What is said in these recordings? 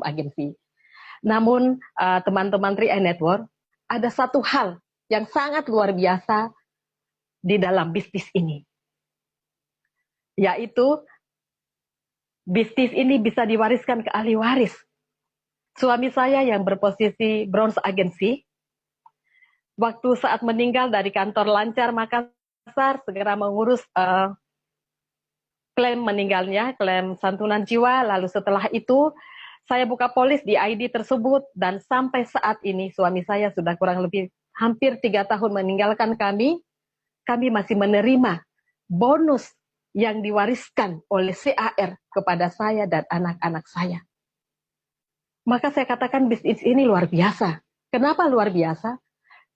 agensi. Namun teman-teman 3i Network, ada satu hal yang sangat luar biasa di dalam bisnis ini, yaitu bisnis ini bisa diwariskan ke ahli waris. Suami saya yang berposisi bronze agency, waktu saat meninggal dari kantor Lancar Makassar, segera mengurus klaim meninggalnya, klaim santunan jiwa. Lalu setelah itu, saya buka polis di ID tersebut, dan sampai saat ini suami saya sudah kurang lebih hampir 3 tahun meninggalkan kami masih menerima bonus yang diwariskan oleh CAR kepada saya dan anak-anak saya. Maka saya katakan bisnis ini luar biasa. Kenapa luar biasa?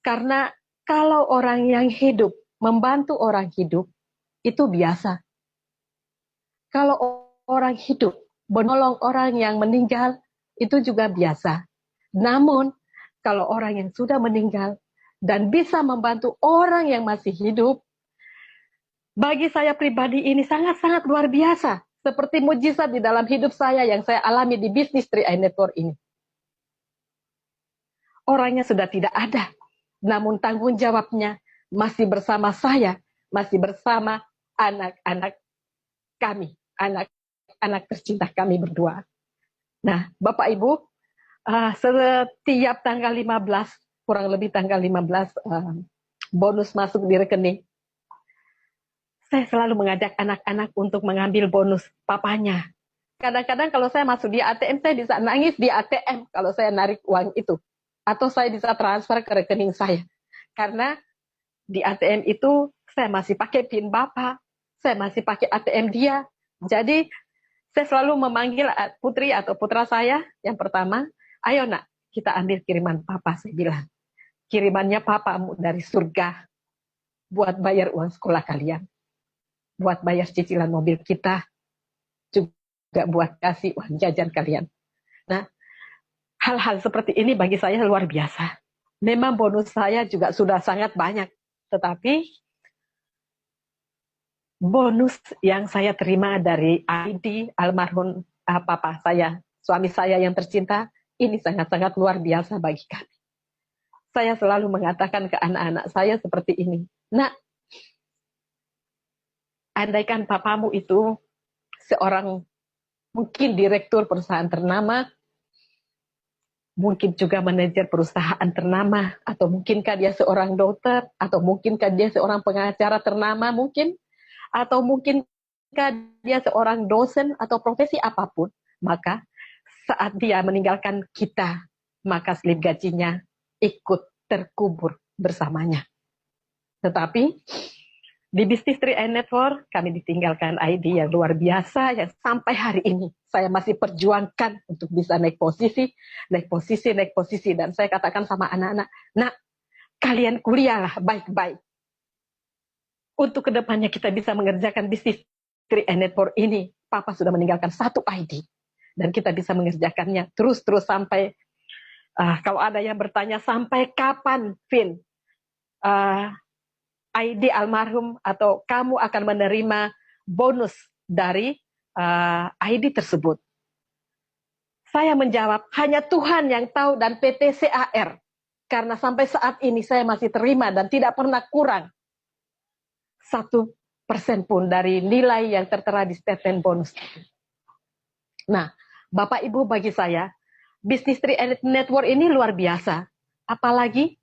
Karena kalau orang yang hidup membantu orang hidup, itu biasa. Kalau orang hidup menolong orang yang meninggal, itu juga biasa. Namun, kalau orang yang sudah meninggal dan bisa membantu orang yang masih hidup, bagi saya pribadi ini sangat-sangat luar biasa. Seperti mujizat di dalam hidup saya yang saya alami di bisnis 3i Network ini. Orangnya sudah tidak ada, namun tanggung jawabnya masih bersama saya, masih bersama anak-anak kami, anak-anak tercinta kami berdua. Nah, Bapak Ibu, setiap tanggal 15, kurang lebih tanggal 15, bonus masuk di rekening. Saya selalu mengajak anak-anak untuk mengambil bonus papanya. Kadang-kadang kalau saya masuk di ATM, saya bisa nangis di ATM kalau saya narik uang itu. Atau saya bisa transfer ke rekening saya. Karena di ATM itu saya masih pakai PIN Bapak, saya masih pakai ATM dia. Jadi saya selalu memanggil putri atau putra saya yang pertama, ayo nak, kita ambil kiriman Papa, saya bilang. Kirimannya Papamu dari surga, buat bayar uang sekolah kalian, buat bayar cicilan mobil kita, juga buat kasih uang jajan kalian. Nah, hal-hal seperti ini bagi saya luar biasa. Memang bonus saya juga sudah sangat banyak, tetapi bonus yang saya terima dari ID almarhum Papa saya, suami saya yang tercinta, ini sangat-sangat luar biasa bagi kami. Saya selalu mengatakan ke anak-anak saya seperti ini, nak, andaikan papamu itu seorang mungkin direktur perusahaan ternama, mungkin juga manajer perusahaan ternama, atau mungkinkah dia seorang dokter, atau mungkinkah dia seorang pengacara ternama mungkin, atau mungkinkah dia seorang dosen atau profesi apapun, maka saat dia meninggalkan kita, maka slip gajinya ikut terkubur bersamanya. Tetapi di bisnis 3i Network, kami ditinggalkan ID yang luar biasa, yang sampai hari ini saya masih perjuangkan untuk bisa naik posisi. Dan saya katakan sama anak-anak, nak, kalian kuliahlah baik-baik. Untuk kedepannya kita bisa mengerjakan bisnis 3i Network ini. Papa sudah meninggalkan satu ID. Dan kita bisa mengerjakannya terus-terus sampai, kalau ada yang bertanya, sampai kapan, Vin? ID almarhum atau kamu akan menerima bonus dari ID tersebut. Saya menjawab, hanya Tuhan yang tahu dan PT CAR. Karena sampai saat ini saya masih terima dan tidak pernah kurang 1% pun dari nilai yang tertera di statement bonus. Nah, Bapak Ibu, bagi saya, bisnis 3i Network ini luar biasa. Apalagi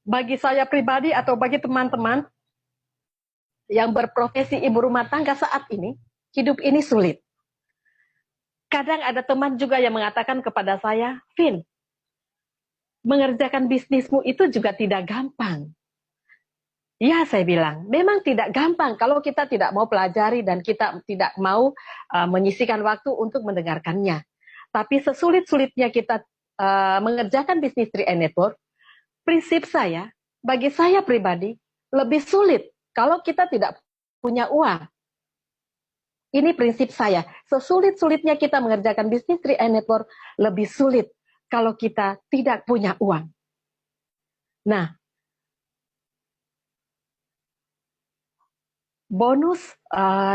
bagi saya pribadi atau bagi teman-teman yang berprofesi ibu rumah tangga saat ini, hidup ini sulit. Kadang ada teman juga yang mengatakan kepada saya, Vin, mengerjakan bisnismu itu juga tidak gampang. Ya, saya bilang, memang tidak gampang kalau kita tidak mau pelajari dan kita tidak mau menyisihkan waktu untuk mendengarkannya. Tapi sesulit-sulitnya kita mengerjakan bisnis 3i Network, prinsip saya, bagi saya pribadi, lebih sulit kalau kita tidak punya uang. Ini prinsip saya. Sesulit-sulitnya kita mengerjakan bisnis 3i Network, lebih sulit kalau kita tidak punya uang. Nah, bonus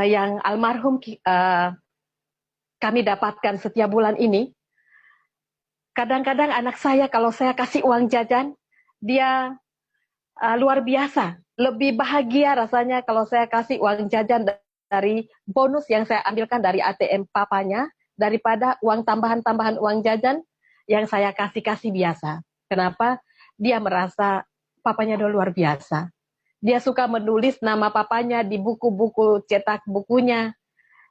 yang almarhum kami dapatkan setiap bulan ini, Kadang-kadang anak saya kalau saya kasih uang jajan, dia luar biasa. Lebih bahagia rasanya kalau saya kasih uang jajan dari bonus yang saya ambilkan dari ATM papanya, daripada uang tambahan-tambahan uang jajan yang saya kasih-kasih biasa. Kenapa? Dia merasa papanya udah luar biasa. Dia suka menulis nama papanya di buku-buku cetak bukunya,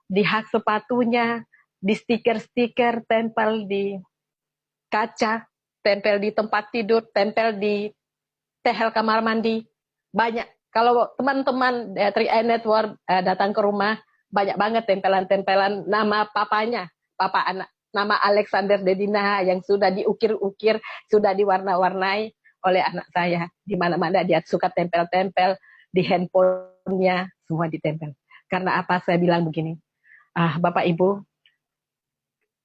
di hak sepatunya, di stiker-stiker, tempel di kaca, tempel di tempat tidur, tempel di tehel kamar mandi. Banyak. Kalau teman-teman dari Network datang ke rumah, banyak banget tempelan-tempelan nama papanya. Papa anak, nama Alexander Dedina yang sudah diukir-ukir, sudah diwarna-warnai oleh anak saya. Di mana-mana dia suka tempel-tempel, di handphonenya, semua ditempel. Karena apa saya bilang begini, Bapak Ibu,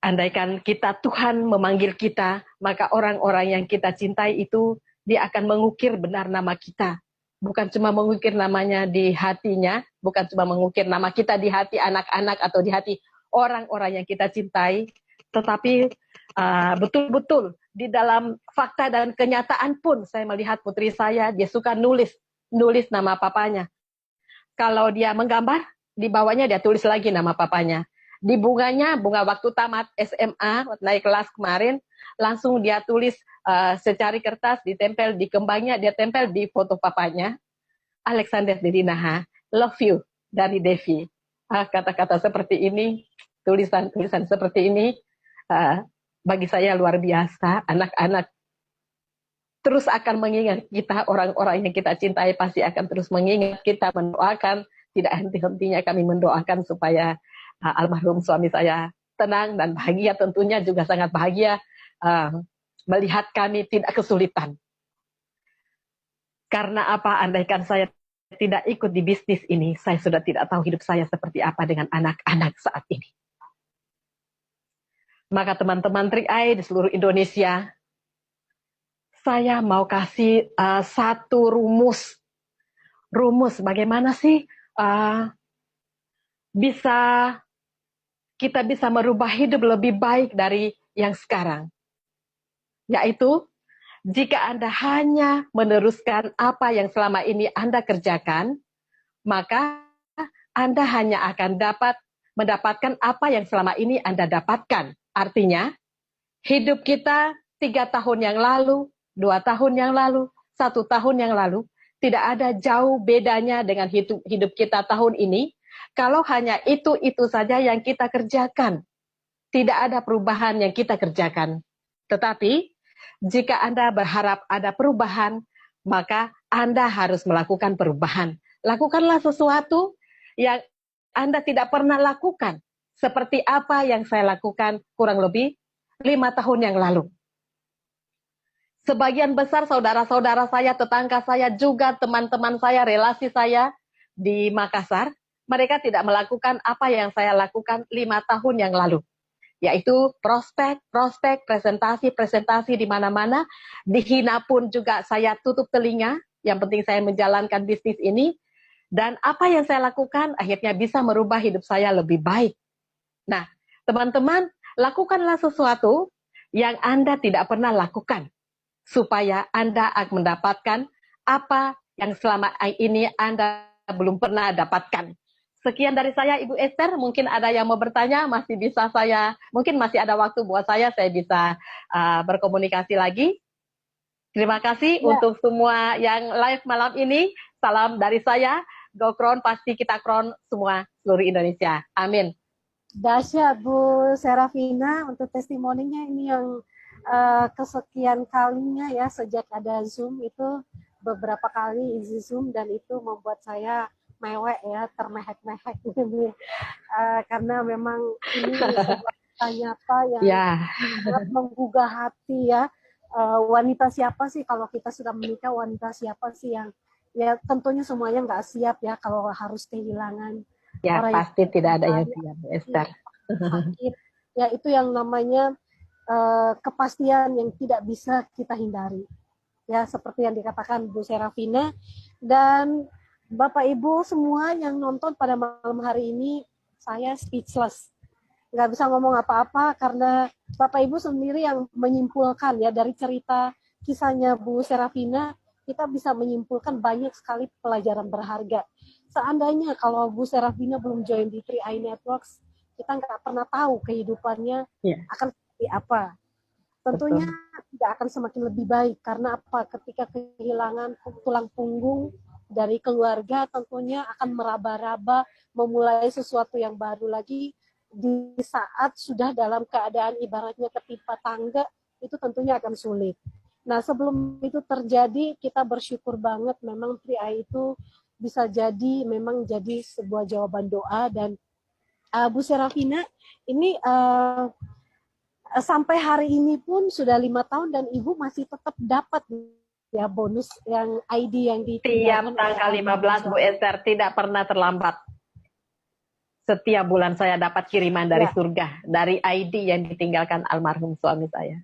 andaikan kita Tuhan memanggil kita, maka orang-orang yang kita cintai itu dia akan mengukir benar nama kita. Bukan cuma mengukir namanya di hatinya, bukan cuma mengukir nama kita di hati anak-anak atau di hati orang-orang yang kita cintai, tetapi betul-betul di dalam fakta dan kenyataan pun saya melihat putri saya, dia suka nulis nama papanya. Kalau dia menggambar, di bawahnya dia tulis lagi nama papanya. Di bunganya, bunga waktu tamat SMA, naik kelas kemarin, langsung dia tulis secari kertas, ditempel di kembangnya, dia tempel di foto papanya. Alexander Dedinaha, love you, dari Devi. Kata-kata seperti ini, tulisan-tulisan seperti ini, bagi saya luar biasa. Anak-anak terus akan mengingat kita, orang-orang yang kita cintai pasti akan terus mengingat kita, mendoakan, tidak henti-hentinya kami mendoakan supaya almarhum suami saya tenang dan bahagia, tentunya juga sangat bahagia melihat kami tidak kesulitan. Karena apa? Andaikan saya tidak ikut di bisnis ini, saya sudah tidak tahu hidup saya seperti apa dengan anak-anak saat ini. Maka teman-teman Tri-Eye di seluruh Indonesia, saya mau kasih satu rumus bagaimana sih kita bisa merubah hidup lebih baik dari yang sekarang. Yaitu, jika Anda hanya meneruskan apa yang selama ini Anda kerjakan, maka Anda hanya akan mendapatkan apa yang selama ini Anda dapatkan. Artinya, hidup kita 3 tahun yang lalu, 2 tahun yang lalu, 1 tahun yang lalu, tidak ada jauh bedanya dengan hidup kita tahun ini, kalau hanya itu saja yang kita kerjakan. Tidak ada perubahan yang kita kerjakan. Tetapi, jika Anda berharap ada perubahan, maka Anda harus melakukan perubahan. Lakukanlah sesuatu yang Anda tidak pernah lakukan. Seperti apa yang saya lakukan kurang lebih 5 tahun yang lalu. Sebagian besar saudara-saudara saya, tetangga saya, juga teman-teman saya, relasi saya di Makassar, mereka tidak melakukan apa yang saya lakukan 5 tahun yang lalu. Yaitu prospek, presentasi di mana-mana, dihina pun juga saya tutup telinga, yang penting saya menjalankan bisnis ini, dan apa yang saya lakukan akhirnya bisa merubah hidup saya lebih baik. Nah, teman-teman, lakukanlah sesuatu yang Anda tidak pernah lakukan, supaya Anda akan mendapatkan apa yang selama ini Anda belum pernah dapatkan. Sekian dari saya, Ibu Esther. Mungkin ada yang mau bertanya, mungkin masih ada waktu buat saya bisa berkomunikasi lagi. Terima kasih untuk semua yang live malam ini. Salam dari saya, Go Crown, pasti kita crown semua seluruh Indonesia. Amin. Dahsyat Bu Serafina untuk testimoninya ini yang kesekian kalinya ya sejak ada Zoom, itu beberapa kali isi Zoom, dan itu membuat saya mewek ya, termehek-mehek karena memang ini sebuah nyata yang sangat menggugah hati ya. Wanita siapa sih kalau kita sudah menikah, wanita siapa sih yang ya tentunya semuanya nggak siap ya kalau harus kehilangan orang pasti yang tidak ada yang siap, Esther. Sakit ya, itu yang namanya kepastian yang tidak bisa kita hindari ya, seperti yang dikatakan Bu Serafina. Dan Bapak Ibu semua yang nonton pada malam hari ini, saya speechless nggak bisa ngomong apa-apa karena Bapak Ibu sendiri yang menyimpulkan ya dari cerita kisahnya Bu Serafina, kita bisa menyimpulkan banyak sekali pelajaran berharga. Seandainya kalau Bu Serafina belum join di 3i Networks, kita nggak pernah tahu kehidupannya akan seperti apa. Tentunya tidak akan semakin lebih baik karena apa? Ketika kehilangan tulang punggung dari keluarga, tentunya akan meraba-raba memulai sesuatu yang baru lagi di saat sudah dalam keadaan ibaratnya ketimpa tangga, itu tentunya akan sulit. Nah, sebelum itu terjadi, kita bersyukur banget memang 3i itu bisa jadi memang jadi sebuah jawaban doa. Dan Bu Serafina ini sampai hari ini pun sudah 5 tahun dan Ibu masih tetap dapat ya bonus yang ID yang ditinggalkan. Tiap tanggal 15 Bu Esther, tidak pernah terlambat. Setiap bulan saya dapat kiriman dari surga, dari ID yang ditinggalkan almarhum suami saya.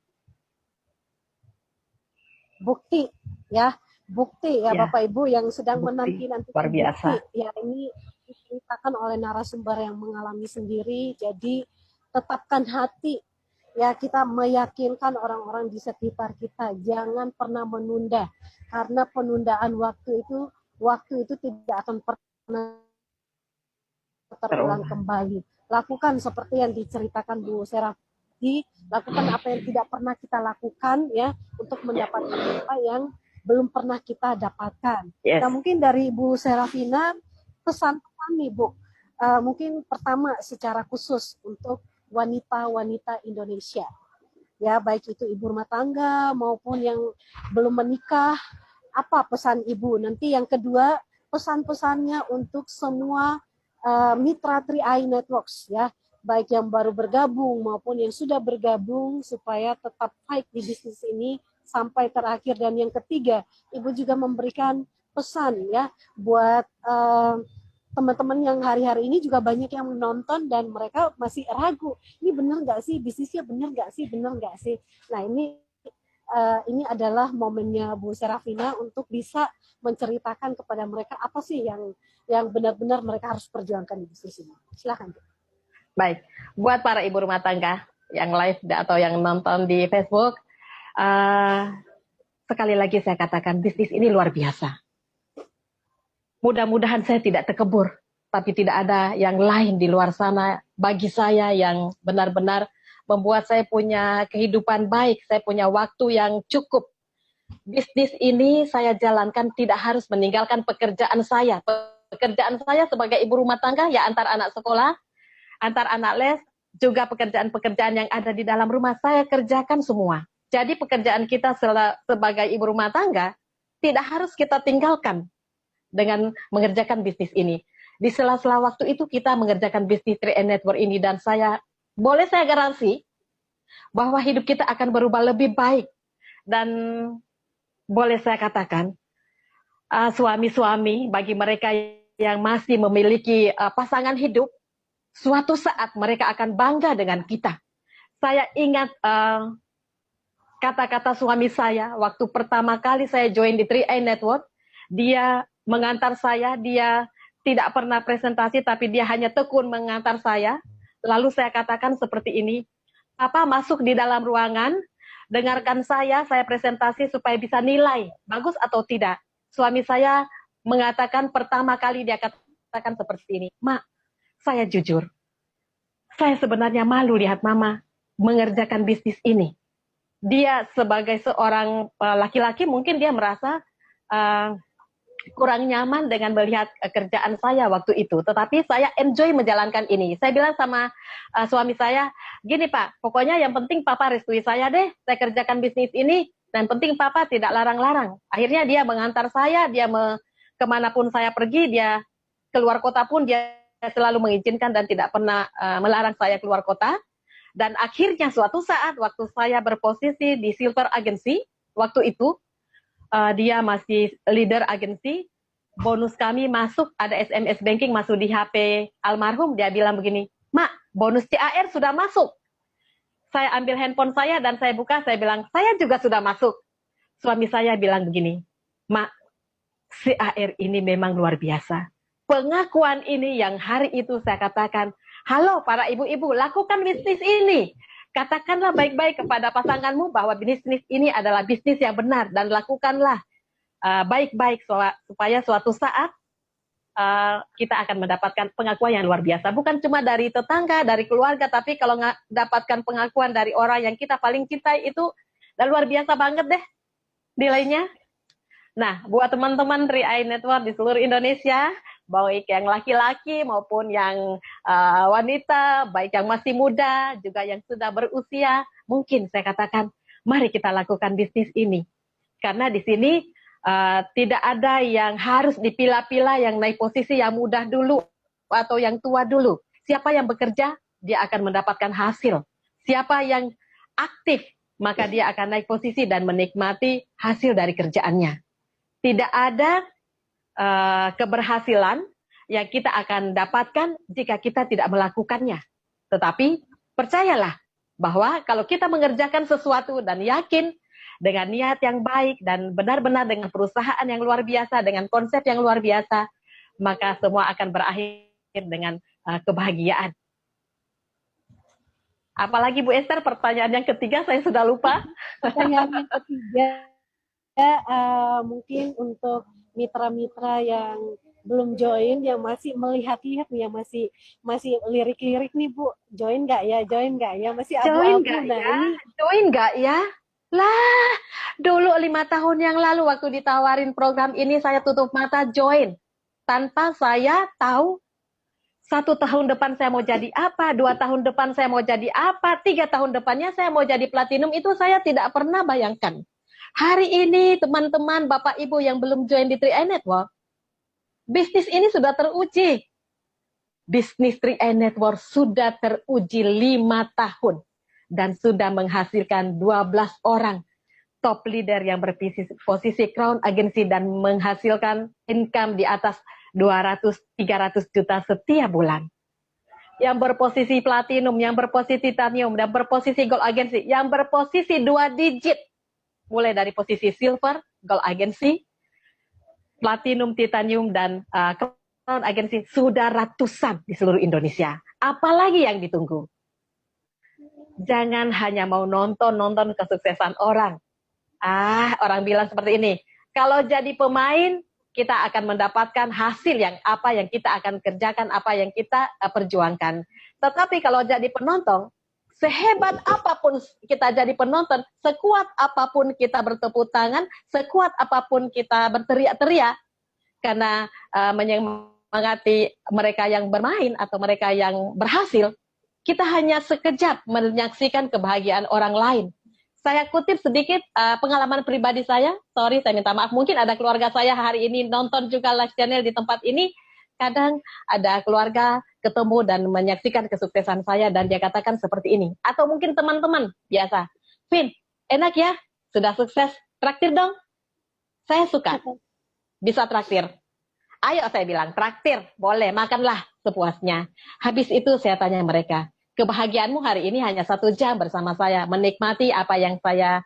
Bukti ya Bapak Ibu yang sedang menanti-nanti luar biasa. Bukti. Ya, ini diceritakan oleh narasumber yang mengalami sendiri. Jadi tetapkan hati ya, kita meyakinkan orang-orang di sekitar kita jangan pernah menunda, karena penundaan waktu itu tidak akan pernah terulang kembali. Lakukan seperti yang diceritakan Bu Serafina, lakukan apa yang tidak pernah kita lakukan ya untuk mendapatkan apa yang belum pernah kita dapatkan. Nah, mungkin dari Bu Serafina pesan-pesan nih Bu, mungkin pertama secara khusus untuk wanita-wanita Indonesia, ya baik itu ibu rumah tangga maupun yang belum menikah, apa pesan Ibu? Nanti yang kedua, pesan-pesannya untuk semua mitra 3i Networks ya, baik yang baru bergabung maupun yang sudah bergabung supaya tetap fight di bisnis ini sampai terakhir. Dan yang ketiga, Ibu juga memberikan pesan ya buat teman-teman yang hari-hari ini juga banyak yang menonton dan mereka masih ragu, ini benar nggak sih bisnisnya, benar nggak sih. Nah, ini adalah momennya Bu Serafina untuk bisa menceritakan kepada mereka apa sih yang benar-benar mereka harus perjuangkan di bisnis ini. Silakan. Baik, buat para ibu rumah tangga yang live atau yang nonton di Facebook, sekali lagi saya katakan bisnis ini luar biasa. Mudah-mudahan saya tidak terkebur, tapi tidak ada yang lain di luar sana bagi saya yang benar-benar membuat saya punya kehidupan baik, saya punya waktu yang cukup. Bisnis ini saya jalankan tidak harus meninggalkan pekerjaan saya. Pekerjaan saya sebagai ibu rumah tangga ya antar anak sekolah, antar anak les, juga pekerjaan-pekerjaan yang ada di dalam rumah saya kerjakan semua. Jadi pekerjaan kita sebagai ibu rumah tangga tidak harus kita tinggalkan dengan mengerjakan bisnis ini. Di sela-sela waktu itu kita mengerjakan bisnis 3i Network ini, dan saya garansi bahwa hidup kita akan berubah lebih baik. Dan boleh saya katakan, suami-suami bagi mereka yang masih memiliki pasangan hidup, suatu saat mereka akan bangga dengan kita. Saya ingat kata-kata suami saya waktu pertama kali saya join di 3i Network. Dia mengantar saya, dia tidak pernah presentasi, tapi dia hanya tekun mengantar saya. Lalu saya katakan seperti ini, Papa masuk di dalam ruangan, dengarkan saya presentasi supaya bisa nilai, bagus atau tidak. Suami saya mengatakan pertama kali dia katakan seperti ini, Mak, saya jujur, saya sebenarnya malu lihat Mama mengerjakan bisnis ini. Dia sebagai seorang laki-laki mungkin dia merasa kurang nyaman dengan melihat kerjaan saya waktu itu. Tetapi saya enjoy menjalankan ini. Saya bilang sama suami saya, gini Pak, pokoknya yang penting Papa restui saya deh, saya kerjakan bisnis ini, dan penting Papa tidak larang-larang. Akhirnya dia mengantar saya, dia kemanapun saya pergi, dia keluar kota pun dia selalu mengizinkan dan tidak pernah melarang saya keluar kota. Dan akhirnya suatu saat waktu saya berposisi di Silver Agency, waktu itu, dia masih leader agensi, bonus kami masuk, ada SMS banking masuk di HP almarhum, dia bilang begini, Mak, bonus CAR sudah masuk. Saya ambil handphone saya dan saya buka, saya bilang, saya juga sudah masuk. Suami saya bilang begini, Mak, CAR ini memang luar biasa. Pengakuan ini yang hari itu saya katakan, Halo para ibu-ibu, lakukan bisnis ini. Katakanlah baik-baik kepada pasanganmu bahwa bisnis ini adalah bisnis yang benar dan lakukanlah baik-baik supaya suatu saat kita akan mendapatkan pengakuan yang luar biasa. Bukan cuma dari tetangga, dari keluarga, tapi kalau nggak dapatkan pengakuan dari orang yang kita paling cintai itu luar biasa banget deh nilainya. Nah, buat teman-teman 3i Network di seluruh Indonesia, baik yang laki-laki maupun yang wanita, baik yang masih muda, juga yang sudah berusia, mungkin saya katakan, mari kita lakukan bisnis ini. Karena di sini tidak ada yang harus dipilah-pilah, yang naik posisi yang muda dulu atau yang tua dulu. Siapa yang bekerja, dia akan mendapatkan hasil. Siapa yang aktif, maka dia akan naik posisi dan menikmati hasil dari kerjaannya. Tidak ada keberhasilan yang kita akan dapatkan jika kita tidak melakukannya. Tetapi percayalah bahwa kalau kita mengerjakan sesuatu dan yakin dengan niat yang baik dan benar-benar dengan perusahaan yang luar biasa, dengan konsep yang luar biasa, maka semua akan berakhir dengan kebahagiaan. Apalagi Bu Esther, pertanyaan yang ketiga saya sudah lupa. Pertanyaan yang ketiga, mungkin untuk mitra-mitra yang belum join, yang masih melihat-lihat nih, yang masih lirik-lirik nih Bu, join nggak ya, masih abu-abu. Join nggak ya? Lah, dulu 5 tahun yang lalu waktu ditawarin program ini saya tutup mata join. Tanpa saya tahu 1 tahun depan saya mau jadi apa, 2 tahun depan saya mau jadi apa, 3 tahun depannya saya mau jadi platinum, itu saya tidak pernah bayangkan. Hari ini teman-teman, Bapak Ibu yang belum join di 3i Network, bisnis ini sudah teruji. Bisnis 3i Network sudah teruji 5 tahun. Dan sudah menghasilkan 12 orang top leader yang berposisi crown agency dan menghasilkan income di atas 200-300 juta setiap bulan. Yang berposisi platinum, yang berposisi titanium, dan berposisi gold agency, yang berposisi 2 digit, mulai dari posisi silver, gold agency, platinum, titanium, dan crown agency, sudah ratusan di seluruh Indonesia. Apalagi yang ditunggu? Jangan hanya mau nonton kesuksesan orang. Orang bilang seperti ini, kalau jadi pemain, kita akan mendapatkan hasil yang kita akan kerjakan, apa yang kita perjuangkan. Tetapi kalau jadi penonton, sehebat apapun kita jadi penonton, sekuat apapun kita bertepuk tangan, sekuat apapun kita berteriak-teriak, karena menyemangati mereka yang bermain atau mereka yang berhasil, kita hanya sekejap menyaksikan kebahagiaan orang lain. Saya kutip sedikit pengalaman pribadi saya. Sorry, saya minta maaf. Mungkin ada keluarga saya hari ini nonton juga live channel di tempat ini. Kadang ada keluarga ketemu dan menyaksikan kesuksesan saya dan dia katakan seperti ini. Atau mungkin teman-teman biasa. Vin, enak ya? Sudah sukses. Traktir dong. Saya suka. Bisa traktir. Ayo saya bilang, traktir. Boleh, makanlah sepuasnya. Habis itu saya tanya mereka, kebahagiaanmu hari ini hanya 1 jam bersama saya, menikmati apa yang saya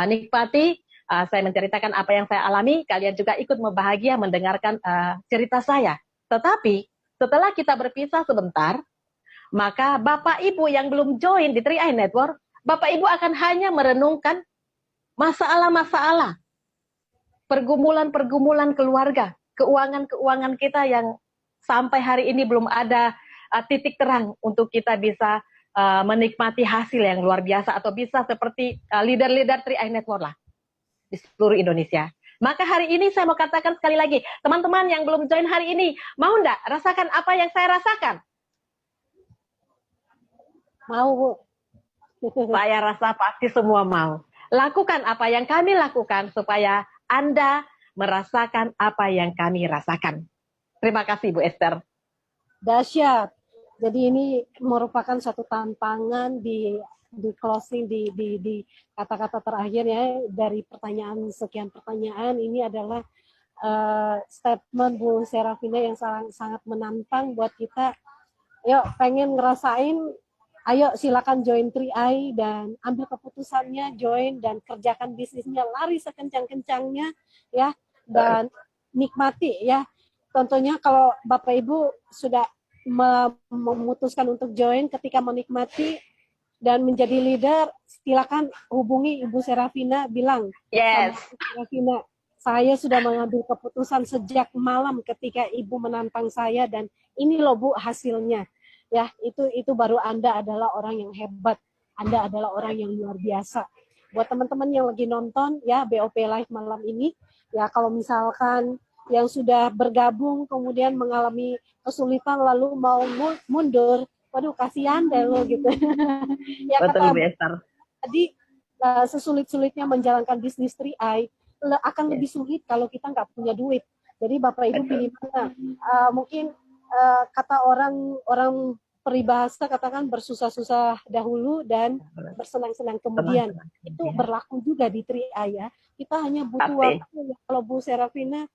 nikmati, saya menceritakan apa yang saya alami, kalian juga ikut berbahagia mendengarkan cerita saya. Tetapi setelah kita berpisah sebentar, maka Bapak Ibu yang belum join di 3i Network, Bapak Ibu akan hanya merenungkan masalah-masalah, pergumulan-pergumulan keluarga, keuangan-keuangan kita yang sampai hari ini belum ada titik terang untuk kita bisa menikmati hasil yang luar biasa atau bisa seperti leader-leader 3i Network lah di seluruh Indonesia. Maka hari ini saya mau katakan sekali lagi, teman-teman yang belum join hari ini, mau enggak rasakan apa yang saya rasakan? Mau, Bu. Saya rasa pasti semua mau. Lakukan apa yang kami lakukan supaya Anda merasakan apa yang kami rasakan. Terima kasih Bu Esther. Dahsyat. Jadi ini merupakan satu tantangan di closing di kata-kata terakhir ya, dari sekian pertanyaan ini adalah statement Bu Serafina yang sangat menantang buat kita. Yuk, pengen ngerasain, ayo silakan join 3i dan ambil keputusannya, join dan kerjakan bisnisnya, lari sekencang-kencangnya ya, dan nikmati ya. Tentunya kalau Bapak Ibu sudah memutuskan untuk join, ketika menikmati dan menjadi leader, silakan hubungi Ibu Serafina, bilang sama Yes. Ibu Serafina, saya sudah mengambil keputusan sejak malam ketika Ibu menantang saya dan ini loh Bu hasilnya. Ya, itu baru Anda adalah orang yang hebat. Anda adalah orang yang luar biasa. Buat teman-teman yang lagi nonton ya BOP Live malam ini, ya kalau misalkan yang sudah bergabung kemudian mengalami kesulitan lalu mau mundur, waduh kasihan deh lo gitu. Ya Betul, kata Bu Esther. tadi, sesulit-sulitnya menjalankan bisnis 3i akan lebih sulit kalau kita nggak punya duit. Jadi Bapak Ibu pilih mana? Mungkin kata orang peribahasa katakan bersusah-susah dahulu dan bersenang-senang kemudian. Itu Ya. berlaku juga di 3i ya. Kita hanya butuh Pasti. waktu. Kalau Bu Serafina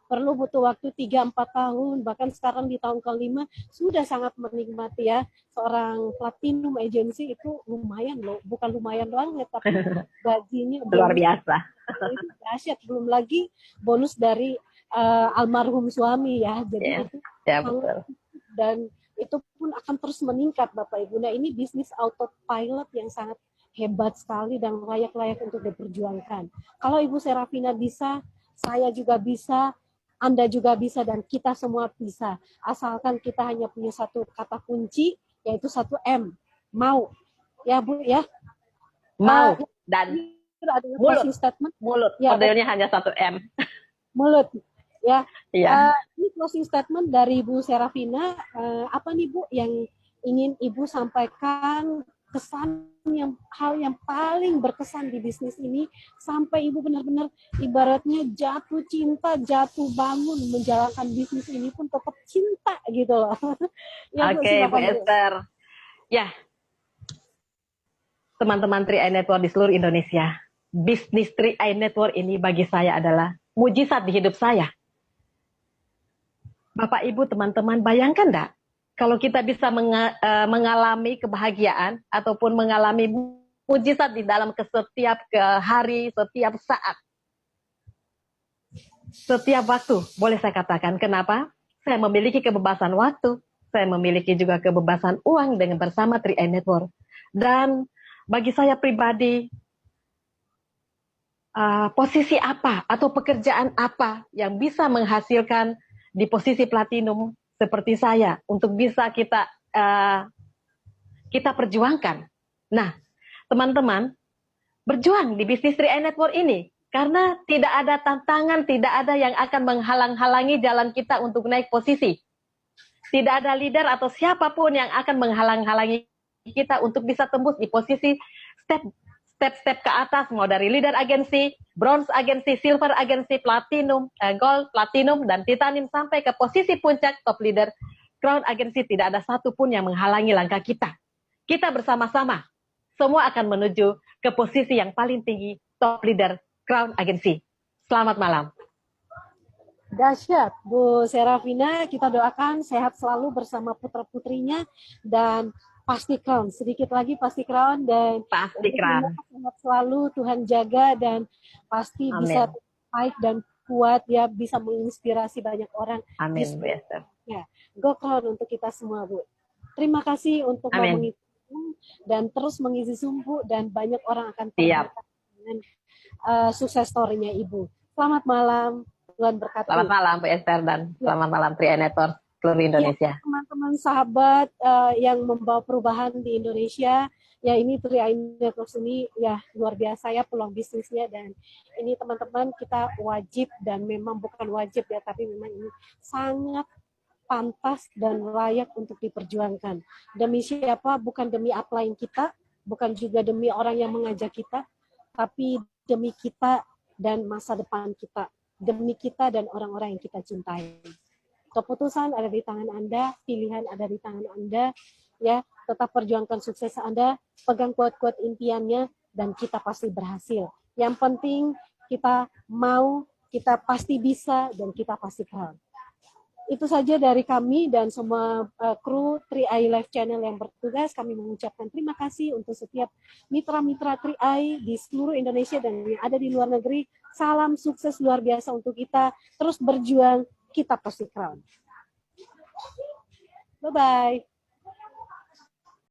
perlu butuh waktu 3-4 tahun, bahkan sekarang di tahun ke-5 sudah sangat menikmati ya. Seorang platinum agency itu lumayan loh, bukan lumayan doang ya, tapi gajinya Luar bonus biasa. itu dahsyat, belum lagi bonus dari almarhum suami ya. Jadi Ya, itu ya sangat, betul. dan itu pun akan terus meningkat Bapak Ibu. Nah ini bisnis autopilot yang sangat hebat sekali dan layak-layak untuk diperjuangkan. Kalau Ibu Serafina bisa, saya juga bisa, Anda juga bisa, dan kita semua bisa. Asalkan kita hanya punya satu kata kunci, yaitu 1M, mau. Ya Bu ya. Mau dan Ini adalah mulut. closing statement. Mulut. Ya, Modelnya hanya 1M. mulut. Ya, Iya. ini closing statement dari Ibu Serafina. Apa nih Bu yang ingin Ibu sampaikan, kesan hal yang paling berkesan di bisnis ini sampai Ibu benar-benar ibaratnya jatuh cinta, jatuh bangun menjalankan bisnis ini pun tetap cinta gitu loh. Ya Bu, Oke, Bu silakan Bu. Esther. Ya, teman-teman 3i Network di seluruh Indonesia. Bisnis 3i Network ini bagi saya adalah mujizat di hidup saya. Bapak, Ibu, teman-teman, bayangkan enggak? Kalau kita bisa mengalami kebahagiaan ataupun mengalami mujizat di dalam setiap hari, setiap saat, setiap waktu, boleh saya katakan. Kenapa? Saya memiliki kebebasan waktu, saya memiliki juga kebebasan uang dengan bersama 3i Network. Dan bagi saya pribadi, posisi apa atau pekerjaan apa yang bisa menghasilkan di posisi platinum seperti saya untuk bisa kita perjuangkan. Nah, teman-teman, berjuang di bisnis 3i Network ini karena tidak ada tantangan, tidak ada yang akan menghalang-halangi jalan kita untuk naik posisi. Tidak ada leader atau siapapun yang akan menghalang-halangi kita untuk bisa tembus di posisi step-step ke atas, mau dari leader agensi, bronze agensi, silver agensi, platinum, gold, platinum, dan titanium sampai ke posisi puncak top leader crown agensi. Tidak ada satupun yang menghalangi langkah kita. Kita bersama-sama semua akan menuju ke posisi yang paling tinggi top leader crown agensi. Selamat malam. Dahsyat, Bu Serafina, kita doakan sehat selalu bersama putra-putrinya dan pasti crown, sedikit lagi pasti crown, dan pasti crown. Sehat selalu, Tuhan jaga, dan pasti Amin. Bisa baik dan kuat ya, bisa menginspirasi banyak orang. Amin, Bu Esther. Ya, go crown untuk kita semua, Bu. Terima kasih untuk mau mengisi dan terus mengisi sumbu, dan banyak orang akan terlibat dengan sukses story-nya Ibu. Selamat malam. Tuhan berkati. Selamat malam Bu Esther dan selamat malam 3i Network seluruh Indonesia. Ya, teman-teman sahabat yang membawa perubahan di Indonesia, ya ini 3i Network ini ya luar biasa ya peluang bisnisnya, dan ini teman-teman kita wajib, dan memang bukan wajib ya, tapi memang ini sangat pantas dan layak untuk diperjuangkan. Demi siapa? Bukan demi upline kita, bukan juga demi orang yang mengajak kita, tapi demi kita dan masa depan kita. Demi kita dan orang-orang yang kita cintai. Keputusan ada di tangan Anda, pilihan ada di tangan Anda, ya. Tetap perjuangkan sukses Anda, pegang kuat-kuat impiannya, dan kita pasti berhasil. Yang penting kita mau, kita pasti bisa, dan kita pasti crown. Itu saja dari kami dan semua kru 3i Live Channel yang bertugas. Kami mengucapkan terima kasih untuk setiap mitra-mitra 3i di seluruh Indonesia dan yang ada di luar negeri. Salam sukses luar biasa untuk kita. Terus berjuang, kita pasti crown. Bye-bye.